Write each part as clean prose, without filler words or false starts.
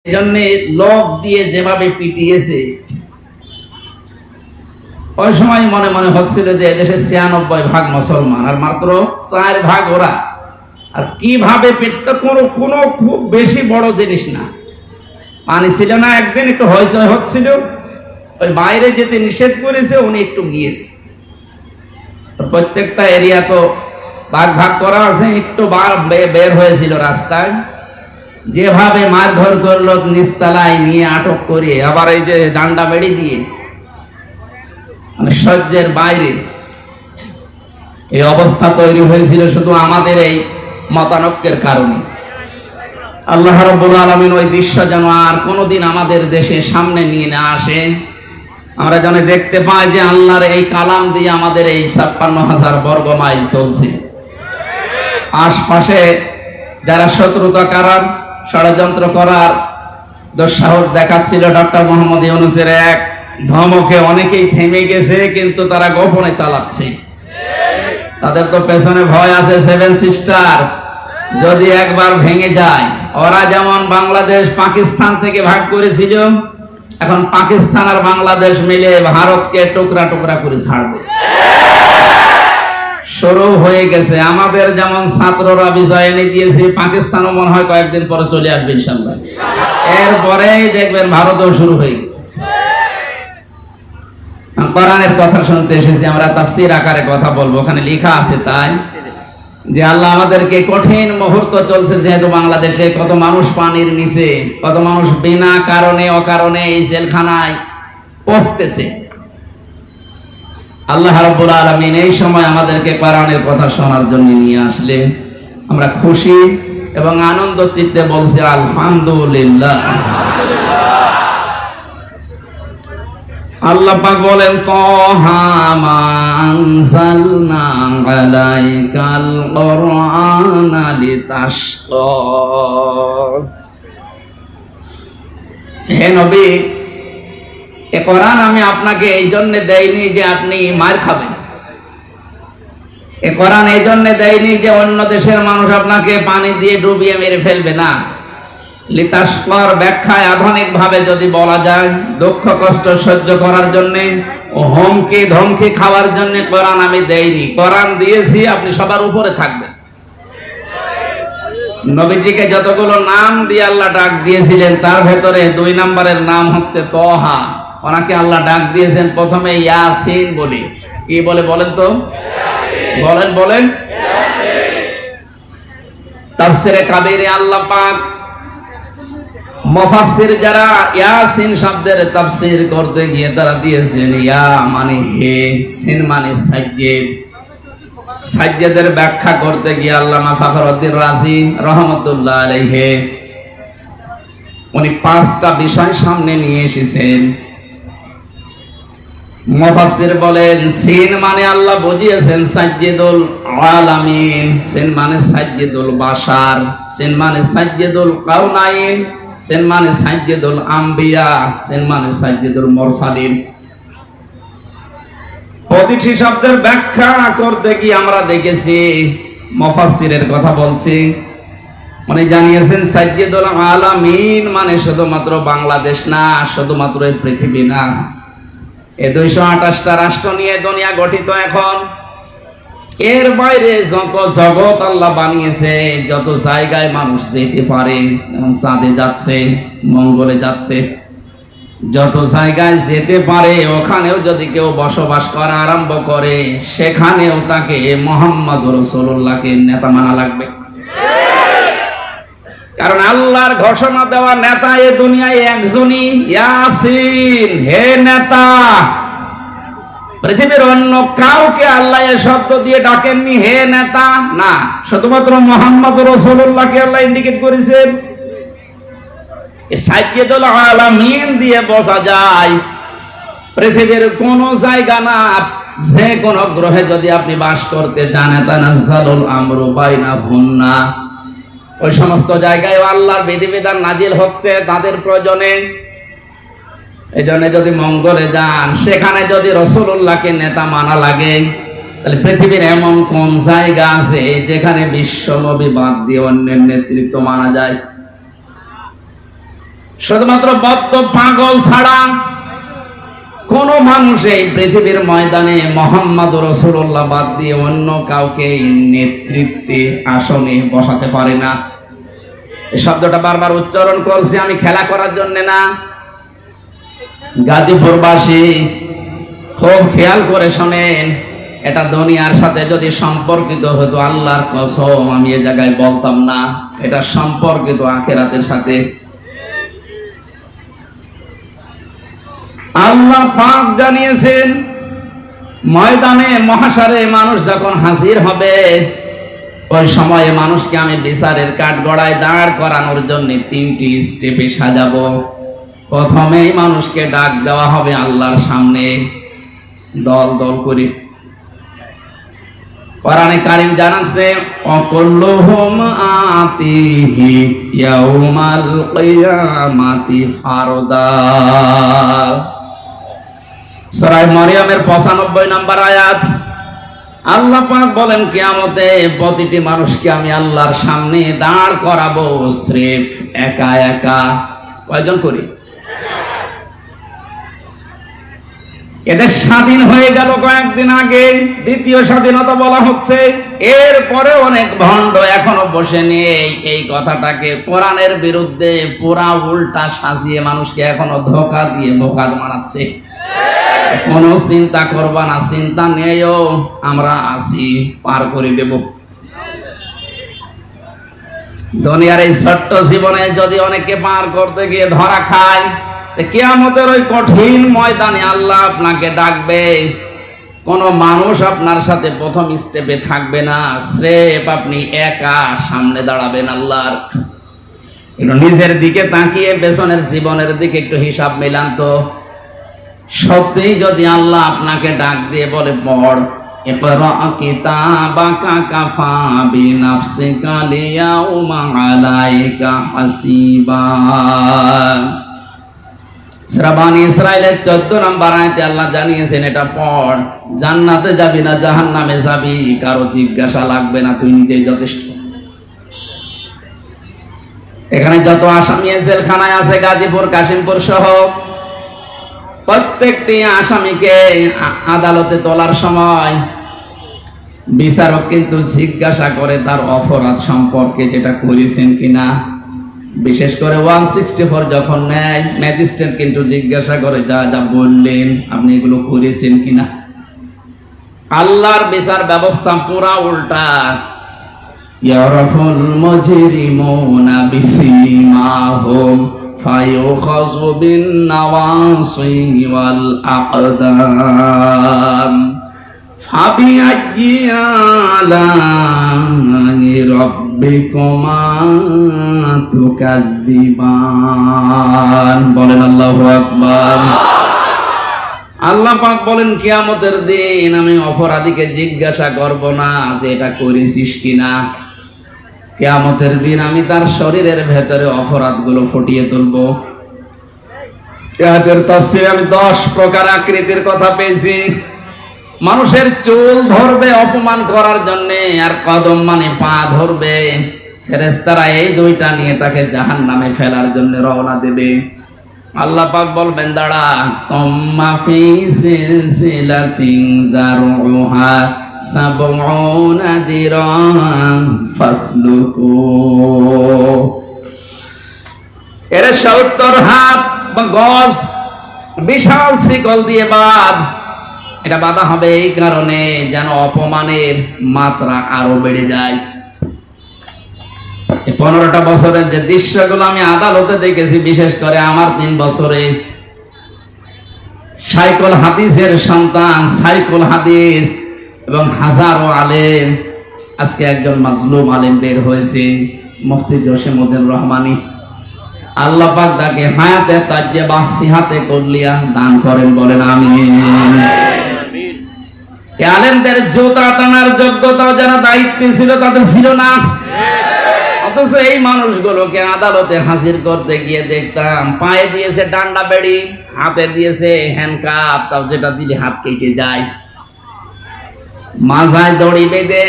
এজন্য লোক দিয়ে যেভাবে পিটিয়েছে, ওই সময় মনে মনে হচ্ছিল যে এদেশে ৯৬% মুসলমান আর মাত্র ৪% ওরা। আর কিভাবে পিটতো, কোনো খুব বেশি বড় জিনিস না। পানি ছিল না, একদিন একটু হইচই হচ্ছিল, ওই বাইরে যেতে নিষেধ করেছে, উনি একটু গিয়েছে। প্রত্যেকটা এরিয়া তো ভাগ ভাগ করা আছে, একটু বের হয়েছিল রাস্তায়, যেভাবে মারধর করলো, নিচতলায় নিয়ে আটক করে, আবার এই যে ডান্ডা বেড়ি দিয়ে, মানে সহ্যের বাইরে। এই অবস্থা তৈরি হয়েছিল শুধু আমাদের এই মতানৈক্যের কারণে। আল্লাহ রাব্বুল আলামিন ওই দৃশ্য যেন আর কোনোদিন আমাদের দেশের সামনে নিয়ে না আসে। আমরা যেন দেখতে পাই যে আল্লাহর এই কালাম দিয়ে আমাদের এই ৫৬,০০০ বর্গ মাইল চলছে। আশপাশে যারা শত্রুতা করার, ষড়যন্ত্র করার দুঃসাহস দেখাচ্ছিল, ডক্টর মোহাম্মদ ইউনূসের এক ধমকে অনেকেই থেমে গেছে, কিন্তু তারা গোপনে চালাচ্ছে। তাদের তো পেছনে ভয় আছে, 7 সিস্টার যদি একবার ভেঙে যায়। ওরা যেমন বাংলাদেশ পাকিস্তান থেকে ভাগ করেছিল, এখন পাকিস্তান আর বাংলাদেশ মিলে ভারতকে টুকরা টুকরা করে ছাড়বে। শুরু হয়ে গেছে। আমাদের যেমন ছাত্ররা বিষয় এনে দিয়েছে, পাকিস্তানও মনে হয় কয়েকদিন পরে চলে আসবে ইনশাআল্লাহ। এরপরেই দেখবেন ভারতও শুরু হয়ে গেছে। কোরআনের কথা শুনতে এসেছি, আমরা তাফসীর আকারে কথা বলবো। ওখানে লেখা আছে তাই যে আল্লাহ আমাদেরকে কঠিন মুহূর্ত চলছে, যেহেতু বাংলাদেশে কত মানুষ পানির নিচে, কত মানুষ বিনা কারণে অকারণে এই জেলখানায় পচতেছে। আল্লাহ রাব্বুল আলামিন এই সময় আমাদেরকে কোরআনের কথা শোনার জন্য নিয়ে আসলে আমরা খুশি এবং আনন্দ চিত্তে বলছি আলহামদুলিল্লাহ। আল্লাহ পাক বলেন, তাহা মা আনজালনা আলাইকাল কুরআনা লিতাশকা। হে নবী, এ কোরআন আমি আপনাকে এই জন্য দেইনি যে আপনি মার খাবেন। এ কোরআন এই জন্য দেয়নি যে অন্য দেশের মানুষ আপনাকে পানি দিয়ে ডুবিয়ে মেরে ফেলবে না। লিতাশকার ব্যাখ্যায় আধুনিক ভাবে যদি বলা যায়, দুঃখ কষ্ট সহ্য করার জন্য ও হুমকি ধমকি খাওয়ার জন্য কোরআন আমি দেইনি। কোরআন দিয়েছি আপনি সবার উপরে থাকবেন। নবীজিকে যতগুলো নাম দিয়ে আল্লাহ ডাক দিয়েছিলেন, তার ভেতরে 2 নম্বরের নাম হচ্ছে তহা। ওনাকে আল্লাহ ডাক দিয়েছেন প্রথমে ইয়াসিন বলে। কি বলে বলেন তো? বলেন তাফসীরে কাবীরে আল্লাহ পাক মুফাসসির যারা ইয়াসিন শব্দের তাফসীর করতে গিয়ে তারা দিয়েছেন ইয়া মানে হে, সিন মানে সাজ্জিদ। সাজ্জিদের ব্যাখ্যা করতে গিয়ে আল্লামা ফখরুদ্দীন রাজি রাহমাতুল্লাহ আলাইহি উনি 5টা বিষয় সামনে নিয়ে এসেছেন। মুফাসসির বলেন, সিন মানে আল্লাহ বুঝিয়েছেন সাজ্জিদুল আলামিন, সিন মানে সাজ্জিদুল বাশার, সিন মানে সাজ্জিদুল কাউনাইন, সিন মানে সাজ্জিদুল আম্বিয়া, সিন মানে সাজ্জিদুল মুরসালিন। প্রতিটি শব্দের ব্যাখ্যা করতে গিয়ে আমরা দেখেছি, মুফাসসিরের কথা বলছি, মানে জানিয়েছেন সাজ্জিদুল আলামিন মানে শুধুমাত্র বাংলাদেশ না, শুধুমাত্র এই পৃথিবী না, এই 228টা রাষ্ট্র নিয়ে দুনিয়া গঠিত। এখন এর বাইরে যত জগৎ আল্লাহ বানিয়েছে, যত জায়গায় মানুষ যেতে পারে, যেমন চাঁদে যাচ্ছে, মঙ্গলে যাচ্ছে, যত জায়গায় যেতে পারে, ওখানেও যদি কেউ বসবাস করা আরম্ভ করে, সেখানেও তাকে মুহাম্মদ রাসূলুল্লাহকে নেতা মানা লাগবে। কারণ আল্লাহর ঘোষণা দেওয়া নেতা এ দুনিয়ায় একজনই, ইয়াসিন, হে নেতা। পৃথিবীর অন্য কাউকে আল্লাহ এ শব্দ দিয়ে ডাকেননি, হে নেতা না, শুধুমাত্র মুহাম্মদ রাসূলুল্লাহকে আল্লাহ ইন্ডিকেট করেছেন। এই সাজ্জিদুল আলামিন দিয়ে বোঝা যায় পৃথিবীর কোন জায়গা না, যে কোন গ্রহে যদি আপনি বাস করতে চান, তানাজ্জালুল আমরু বাইনাহুন্না, ওই সমস্ত জায়গায় আল্লাহর বিধিবিধান নাজিল হচ্ছে তাদের প্রয়োজনে। এই জন্য যদি মঙ্গলে যান, সেখানে যদি রাসূলুল্লাহকে নেতা মানা লাগে, তাহলে পৃথিবীর এমন কোন জায়গা আছে যেখানে বিশ্ব নবী বাদ দিয়ে অন্যের নেতৃত্ব মানা যায়? শুধুমাত্র বদ্ধ পাগল ছাড়া কোন মানুষ এই পৃথিবীর ময়দানে মোহাম্মদ রাসূলুল্লাহ বাদ দিয়ে অন্য কাউকে নেতৃত্বে আসনে বসাতে পারে না। এই শব্দটা বারবার উচ্চারণ করছি আমি খেলা করার জন্য না। গাজীপুরবাসী খুব খেয়াল করে শোনেন, এটা দুনিয়ার সাথে যদি সম্পর্কিত হতো আল্লাহর কসম আমি এই জায়গায় বলতাম না, এটা সম্পর্কিত আখিরাতের সাথে। আল্লাহ পাক জানিয়েছেন ময়দানে মহাশারে মানুষ যখন হাজির হবে ওই সময়ে মানুষকে আমি বিচারের কাঠগড়ায় দাঁড় করানোর জন্য 3টি স্টেপে সাজাবো। প্রথমেই মানুষকে ডাক দেওয়া হবে আল্লাহর সামনে দল দল করে। কোরআনে কারীম জানাচ্ছে অকুল্লুহুম আতিহি ইয়াউমাল কিয়ামাতি ফারদা। সূরা মারইয়ামের 95 নম্বর আয়াত। আল্লাহ পাক বলেন কিয়ামতে প্রতিটি মানুষকে আমি আল্লাহর সামনে দাঁড় করাবো স্রেফ একা একা। কয়জন করি? এদের স্বাধীন হয়ে গেল কয়েকদিন আগে, দ্বিতীয় স্বাধীনতা বলা হচ্ছে। এরপরে অনেক ভণ্ড এখনো বসে নেই এই কথাটাকে কোরআনের বিরুদ্ধে পুরা উল্টা সাজিয়ে মানুষকে এখনো ধোঁকা দিয়ে বোকা বানাচ্ছে। কোনো চিন্তা করবা না, চিন্তা নেইও, আমরা আছি, পার করে দেব। দুনিয়ার এই ছোট্ট জীবনে যদি অনেকে পার করতে গিয়ে ধরা খায়, কিয়ামতের ওই কঠিন ময়দানে আল্লাহ আপনাকে ডাকবে। কোন মানুষ আপনার সাথে প্রথম স্টেপে থাকবে না, স্রেফ আপনি একা সামনে দাঁড়াবেন আল্লাহর। একটু নিজের দিকে তাকিয়ে পেছনের জীবনের দিকে একটু হিসাব মিলান তো। সত্যি যদি আল্লাহ আপনাকে ডাক দিয়ে বলে পড় ইকরা কিতাবাকা কাফা বিনাফসিকা লিয়াউমা আলাইকা হাসিবা। সূরা বনী ইসরাঈলের 14 নম্বর আয়াতে আল্লাহ জানিয়েছেন এটা পড়, জান্নাতে যাবি না জাহান্নামে যাবি কারো জিজ্ঞাসা লাগবে না, তুই নিজেই যথেষ্ট। এখানে যত আসামি জেলখানায় আছে গাজীপুর কাশিমপুর সহ প্রত্যেকটি আসামিকে আদালতে তোলার সময় বিচারক কিন্তু জিজ্ঞাসা করে তার অপরাধ সম্পর্কে, যেটা করেছেন কিনা। বিশেষ করে 164 যখন নেয় ম্যাজিস্ট্রেট কিন্তু জিজ্ঞাসা করে যা যা বললেন আপনি এগুলো করেছেন কিনা। আল্লাহর বিচার ব্যবস্থা পুরা উল্টা। ইয়ারাফুল মুজরিমুনা বিসিমাহুম ফায়ুখাযু বিন নাওয়াসি ওয়াল আকদাম ফাবিআইয়ি আলা'i রাব্বিকুমা তুকাযযিবান। বলেন আল্লাহু আকবার। আল্লাহ পাক বলেন কিয়ামতের দিন আমি অপরাধীকে জিজ্ঞাসা করব না যে এটা করেছিস কিনা। কিয়ামতের দিন আমি তার শরীরের ভেতরে অপরাধগুলো ফুটিয়ে তুলব। এর তাফসীরে আমি 10 প্রকার আকৃতির কথা পেয়েছি। মানুষের চুল ধরবে অপমান করার জন্য, আর কদম মানে পা ধরবে। ফেরেশতারা এই দুইটা নিয়ে তাকে জাহান্নামে ফেলার জন্য রওনা দেবে। আল্লাহ পাক বলবেন দাঁড়া, সুম্মা ফি সিলসিলাতিন দারউহা সাবউনা দিরান ফাসলুকু। এর 70 হাত বা গজ বিশাল শিকল দিয়ে বাঁধ। এটা বাধা হবে এই কারণে যেন অপমানের মাত্রা আরো বেড়ে যায়। 15টা বছরের যে দৃশ্যগুলো আমি আদালতে দেখেছি, বিশেষ করে আমার 3 বছরে, সাইকুল হাদিসের সন্তান সাইকুল হাদিস এবং হাজারো আলেম। আজকে একজন মাজলুম আলেম বের হয়েছে, মুফতি জসিমউদ্দিন রহমানী। আল্লাহ পাক তাকে হায়াতে তাজ্জেবা সিহাতে কুল্লিয়া দান করেন, বলেন আমিন। আলেমদের জোতা টানার যোগ্যতাও যারা দায়িত্বে ছিল তাদের ছিল না। অথচ এই মানুষগুলোকে আদালতে হাজির করতে গিয়ে দেখতাম পায়ে দিয়েছে ডান্ডা বেড়ি, হাতে দিয়েছে হ্যান্ডকাপ, তাও যেটা দিলে হাত কেটে যায়। মাথায় দড়ি বেঁধে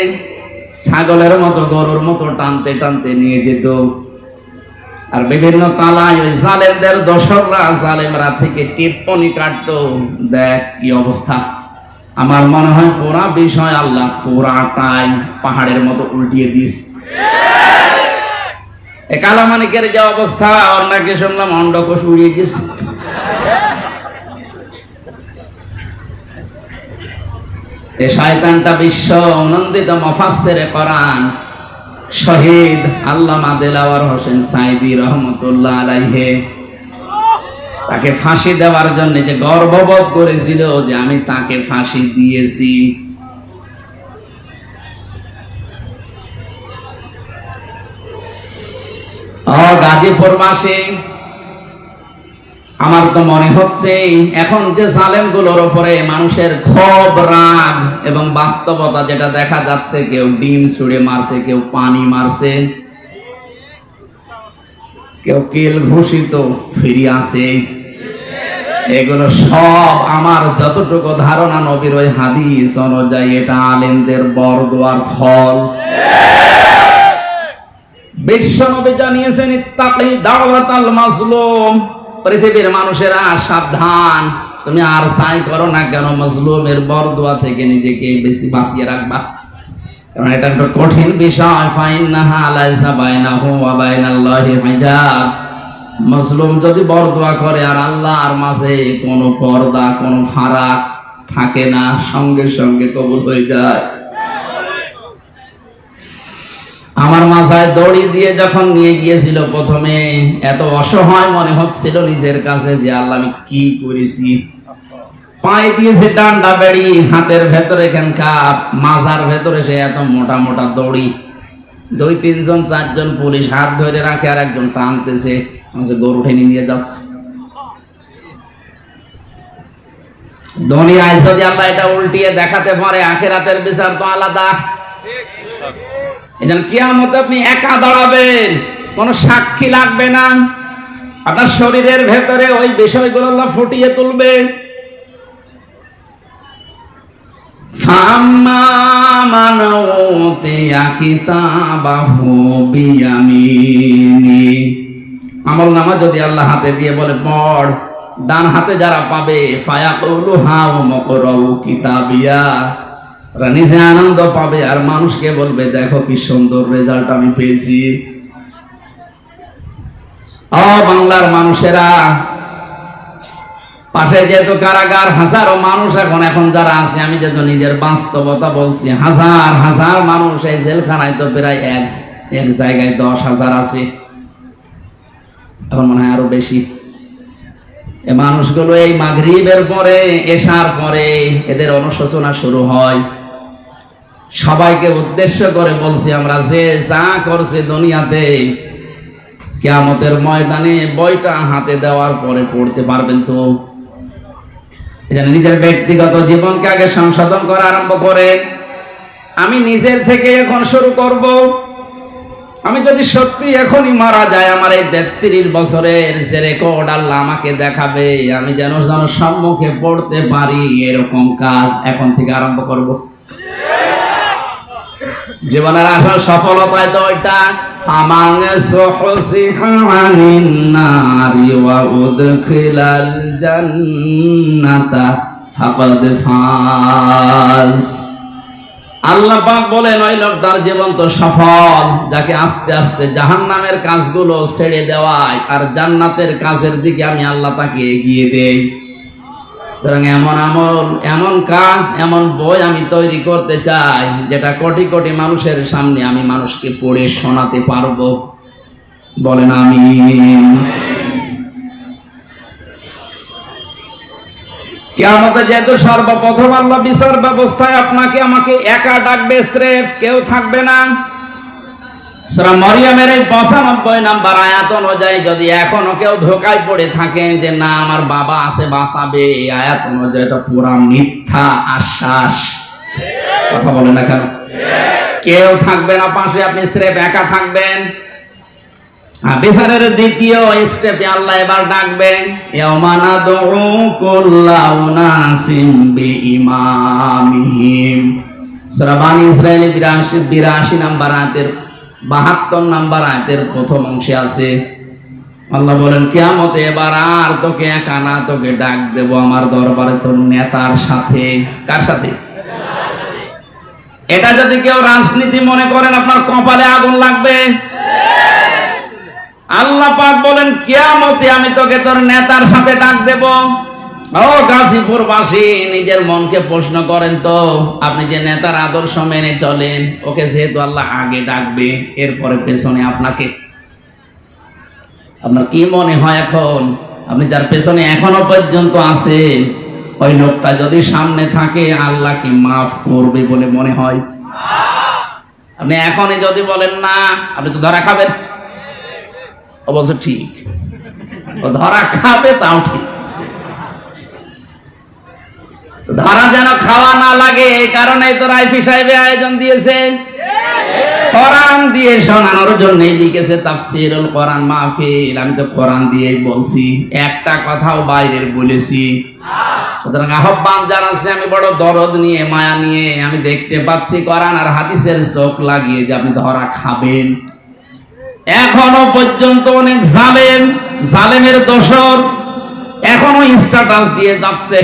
ছাগলের মতো গরুর মতো টানতে টানতে নিয়ে যেত। আর বিভিন্ন তালায় ওই জালেমদের দোসররা জালেমরা থেকে টিপ্পনি কাটতো। দেখ কি অবস্থা। আমার মনে হয় পুরা বিষয় আল্লাহ পুরাটাই পাহাড়ের মতো উল্টিয়ে দিয়েছে। এ কালামানিকের যে অবস্থা, ওর নাকি শুনলাম অন্ডকোষ উড়িয়ে গেছে। এ শয়তানটা বিশ্ব নন্দিত মুফাসসিরে কোরআন শহীদ আল্লামা দেলাওয়ার হোসেন সাইদি রহমতুল্লাহ আলাইহি তাকে ফাঁসি দেওয়ার জন্য যে গর্ববোধ করেছিল যে আমি তাকে ফাঁসি দিয়েছি, গাজীপুরবাসী, আমার তো মনে হচ্ছে এখন যে জালেমগুলোর উপরে মানুষের ক্ষোভ, রাগ এবং বাস্তবতা যেটা দেখা যাচ্ছে, কেউ ডিম ছুঁড়ে মারছে, কেউ পানি মারছে, কেউ কিল ঘুষিত ফিরে আসে, এগুলো সব আমার যতটুকু ধারণা নবীর ওই হাদিস অনুযায়ী এটা আলেমদের বরদোয়ার ফল। বিশ্বনবী জানিয়েছেন ইত্তাকি দাওয়াতাল মাজলুম, পৃথিবীর মানুষেরা সাবধান, তুমি আর চাই করো না কেন মাজলুমের বরদোয়া থেকে নিজেকে বেশি বাঁচিয়ে রাখবা, কারণ এটা একটা কঠিন বিষয়। ফাইন্নাহা লাইসা বাইনাহু ওয়া বাইনাল্লাহি হিজাব, মাজলুম যদি বরদোয়া করে আর আল্লাহর মাঝে কোনো পর্দা, কোনো ফারাক থাকে না, সঙ্গে সঙ্গে কবুল হয়ে যায়। আমার মাথায় দড়ি দিয়ে যখন নিয়ে গিয়েছিল প্রথমে, এত অসহায় মনে হচ্ছিল নিজের কাছে যে আল্লাহ আমি কি করেছি। পায়ে দিয়েছে ডান্ডা বেড়ি, হাতের ভেতরে এখানকার মাজার ভেতরে সে এত মোটা মোটা দড়ি, 2-3 জন 4 জন পুলিশ হাত ধরে রাখে আর একজন টানতেছে, গরু টেনে নিয়ে যাচ্ছে। দুনিয়ায় যদি আল্লাহ এটা উল্টিয়ে দেখাতে পারে, আখিরাতের বিচার তো আলাদা। এজন্য কিয়ামতে আপনি একা দাঁড়াবেন, কোনো সাক্ষী লাগবে না, আপনার শরীরের ভেতরে ওই বিষয়গুলো আল্লাহ ফুটিয়ে তুলবে। ফাম্মা মান উতিয়া কিতাবাহু বিয়ামিনি, আমলনামা যদি আল্লাহ হাতে দিয়ে বলে পড়, ডান হাতে যারা পাবে ফায়াকুলু হাউ মুকরাউ কিতাবিয়া, নিজে আনন্দ পাবে আর মানুষকে বলবে দেখো কি সুন্দর রেজাল্ট আমি পেয়েছি। ও বাংলার মানুষেরা, পাশে যেহেতু কারাগার, হাজারো মানুষ এখন যারা আছে, আমি যেহেতু নিজের বাস্তবতা বলছি, হাজার হাজার মানুষ এই জেলখানায় তো প্রায় এক জায়গায় 10,000 আছে, এখন মনে হয় আরো বেশি। এই মানুষগুলো এই মাগরিবের পরে, এশার পরে এদের অনুশোচনা শুরু হয়। সবাইকে উদ্দেশ্য করে বলছি, আমরা যে যা করছে দুনিয়াতে, কিয়ামতের ময়দানে বইটা হাতে দেওয়ার পরে পড়তে পারবেন তো। এজন্য নিজের ব্যক্তিগত জীবনকে আগে সংশোধন করা আরম্ভ করেন। আমি নিজের থেকে এখন শুরু করব। আমি যদি সত্যি এখনই মারা যায়, আমার এই 33 বছরের যে রেকর্ড আল্লাহ আমাকে দেখাবে, আমি যেন সম্মুখে পড়তে পারি, এরকম কাজ এখন থেকে আরম্ভ করব। জীবনের আসল সফলতায় তো ওইটা, ফামান সুহসিহা আনিন নারি ওয়া উদখিলাল জান্নাতা ফাকাদ ফাজ। আল্লাহ পাক বলেন ওই লোকটার জীবন তো সফল, যাকে আস্তে আস্তে জাহান্নামের কাজগুলো ছেড়ে দেওয়ায় আর জান্নাতের কাজের দিকে আমি আল্লাহ তাকে এগিয়ে দেই। সুতরাং এমন আমল, এমন কাজ, এমন বই আমি তৈরি করতে চাই যেটা কোটি কোটি মানুষের সামনে আমি মানুষকে পড়ে শোনাতে পারবো। বলেন আমিন। কিয়ামতে যেহেতু সর্বপ্রথম আল্লাহ বিচার ব্যবস্থায় আপনাকে আমাকে একা ডাকবে, স্রেফ কেউ থাকবে না। সূরা মরিয়মের 95 নম্বর আয়াত অনুযায়ী যদি এখনো কেউ ধোঁকায় পড়ে থাকেন যে না আমার বাবা আছে বাঁচাবে, এই আয়াত অনুযায়ী এটা পুরা মিথ্যা আশ্বাস। কথা বলে না কেন? কেউ থাকবে না পাশে, আপনি স্রেফ একা থাকবেন। বিচারের দ্বিতীয় স্টেপে আল্লাহ এবার ডাকবেন, ইয়াউমা নাদউ কুল্লা উনাসিম বিইমামিহিম। সূরা বানী ইসরাঈল 82 নম্বর আয়াতের 72 নম্বর আয়াতের প্রথম অংশে আছে, আল্লাহ বলেন কিয়ামতে এবার আর তোকে একা না, তোকে ডাক দেব আমার দরবারে তোর নেতার সাথে। কার সাথে? এটা যদি কেউ রাজনীতি মনে করেন আপনার কপালে আগুন লাগবে। আল্লাহ পাক বলেন কিয়ামতে আমি তোকে তোর নেতার সাথে ডাক দেব। ও গাজীপুরবাসী, নিজের মনকে প্রশ্ন করেন তো, আপনি যে নেতার আদর্শ মেনে চলেন, ওকে যেহেতু আল্লাহ আগে ডাকবে, এরপরে পেছনে আপনাকে, আপনার কি মনে হয় এখন আপনি যার পেছনে এখনো পর্যন্ত আছেন, ওই লোকটা যদি সামনে থাকে আল্লাহ কি মাফ করবে বলে মনে হয়? আপনি এখনই যদি বলেন না, আপনি তো ধরা খাবেন। ও বলছে ঠিক, ও ধরা খাবে, তাও ঠিক। ধরা যেন খাওয়া না লাগে, এই কারণে তো রাইফি সাহেব আয়োজন দিয়েছে, কোরআন দিয়ে শোনানোর জন্য লিখেছে তাফসীরুল কোরআন মাহফিল। আমি তো কোরআন দিয়েই বলছি, একটা কথাও বাইরের বলেছি। সুতরাং আহ্বান জানাচ্ছি, আমি বড় দরদ নিয়ে, মায়া নিয়ে, আমি দেখতে পাচ্ছি কোরআন আর হাদিসের চোখ লাগিয়ে যে আপনি ধরা খাবেন। এখনো পর্যন্ত অনেক জালেম, জালেমের দোসর এখনো স্ট্যাটাস দিয়ে যাচ্ছে।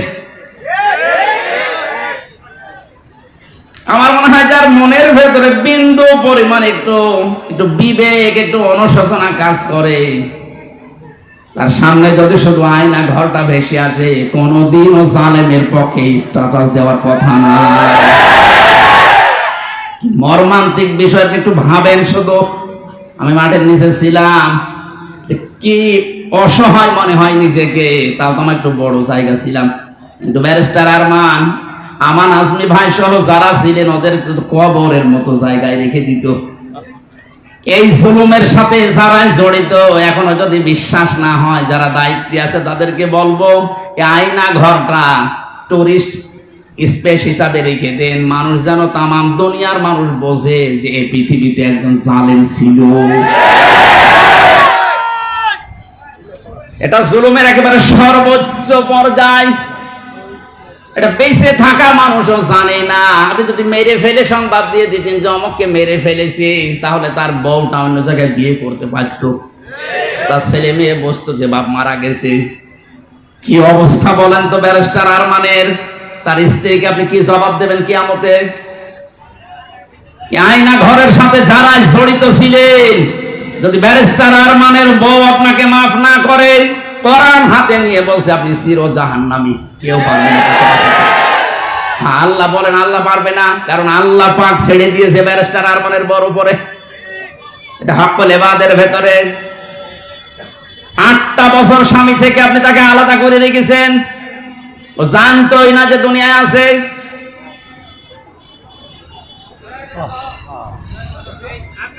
আমার মনে হয় যার মনের ভেতরে বিন্দু পরিমাণ একটু বিবেক, একটু অনুশোচনা কাজ করে, তার সামনে যদি শুধু আয়না ঘরটা ভেসে আসে, কোনদিনও জালেমের পক্ষে স্ট্যাটাস দেওয়ার কথা না। মর্মান্তিক বিষয় একটু ভাবেন শুধু। আমি মাঠের নিচে ছিলাম, কি অসহায় মনে হয় নিজেকে, তাও তো আমার একটু বড় জায়গা ছিলাম, কিন্তু ব্যারিস্টার আমান আজমি ভাই সহ যারা ছিলেন ওদের কবরের মতো জায়গায় রেখে দিত। এই জুলুমের সাথে যারা জড়িত, এখনো যদি বিশ্বাস না হয়, যারা দায়িত্বে আছে তাদেরকে বলবো, এই আয়না ঘরটা টুরিস্ট স্পেস হিসাবে রেখে দেন, মানুষ যেন, তামাম দুনিয়ার মানুষ বোঝে যে এই পৃথিবীতে একজন জালেম ছিল। এটা জুলুমের একেবারে সর্বোচ্চ পর্যায়। এটা বেঁচে থাকা মানুষও জানে না। আপনি যদি মেরে ফেলে সংবাদ দিয়ে দিতেন যে অমুককে মেরে ফেলেছে, তাহলে তার বউটা অন্য জায়গায় বিয়ে করতে পারত, তার ছেলে মেয়ে বসতো যে বাপ মারা গেছে। কি অবস্থা বলেন তো ব্যারিস্টার আরমানের? তার স্ত্রীকে আপনি কি জবাব দেবেন কিয়ামতে? আয়না ঘরের সাথে যারা জড়িত ছিলেন, যদি ব্যারিস্টার আরমানের বউ আপনাকে মাফ না করে, কোরআন হাতে নিয়ে বলছে আপনি চির জাহান্নামী, কেউ পারবে না। হ্যাঁ, আল্লাহ বলেন আল্লাহ পারবে না, কারণ আল্লাহ পাক ছেড়ে দিয়েছে ব্যারিস্টার আরমানের বড় উপরে। এটা হক্কুল ইবাদের ভেতরে 8টা বছর স্বামী থেকে আপনি তাকে আলাদা করে রেখেছেন, ও জানতোই না যে দুনিয়ায় আছে।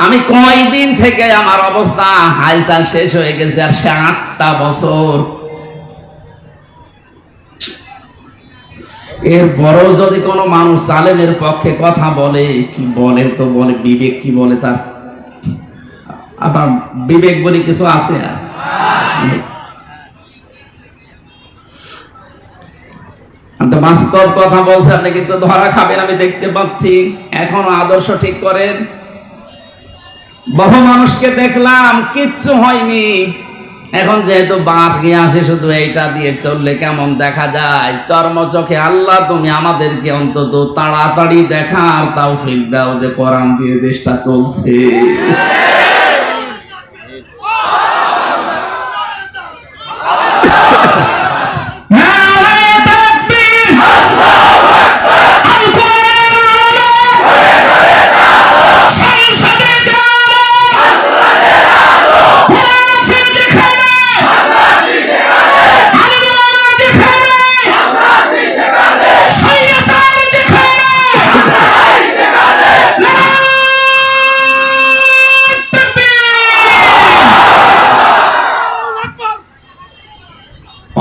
আমি কয়দিন থেকে আমার অবস্থা হালচাল শেষ হয়ে গেছে, আর সে 8টা বছর। এরপরেও যদি কোনো মানুষ জালেমের পক্ষে কথা বলে, কি বলে তো বলে, বিবেক কি বলে তার? আপনার বিবেক বলে কিছু আছে? আর বাস্তব কথা বলছে, আপনি কিন্তু ধরা খাবেন, আমি দেখতে পাচ্ছি। এখনো আদর্শ ঠিক করেন। বহু মানুষকে দেখলাম কিচ্ছু হয়নি, এখন যেহেতু বাঁধ গিয়ে আসে, শুধু এইটা দিয়ে চললে কেমন দেখা যায়। চর্ম চোখে আল্লাহ তুমি আমাদেরকে অন্তত তাড়াতাড়ি দেখার তৌফিক দাও যে কোরআন দিয়ে দেশটা চলছে।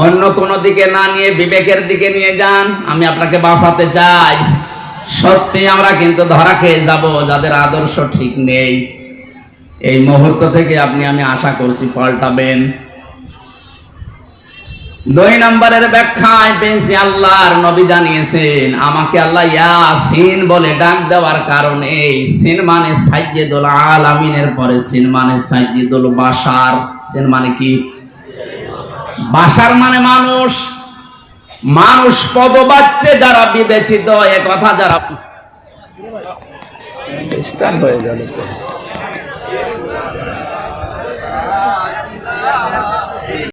অন্য কোন দিকে না নিয়ে বিবেকের দিকে নিয়ে যান। আমি আপনাকে বাঁচাতে চাই। সত্যি আমরা কিন্তু ধরা খেয়ে যাব যাদের আদর্শ ঠিক নেই। এই মুহূর্ত থেকে আমি আশা করছি পাল্টাবেন। দুই নম্বরের ব্যাখ্যায় পেয়েছি আল্লাহর নবী জানিয়েছেন আমাকে আল্লাহ ইয়াসিন বলে ডাক দেওয়ার কারণে সিন মানে সাইয়্যিদুল আলামিনের পরে সিন মানে সাইয়্যিদুল বাশার। সিন মানে কি? বাশার মানে মানুষ। মানুষ পদবাচ্যে যারা বিবেচিত, এ কথা যারা স্টার্ট হয়ে গেল।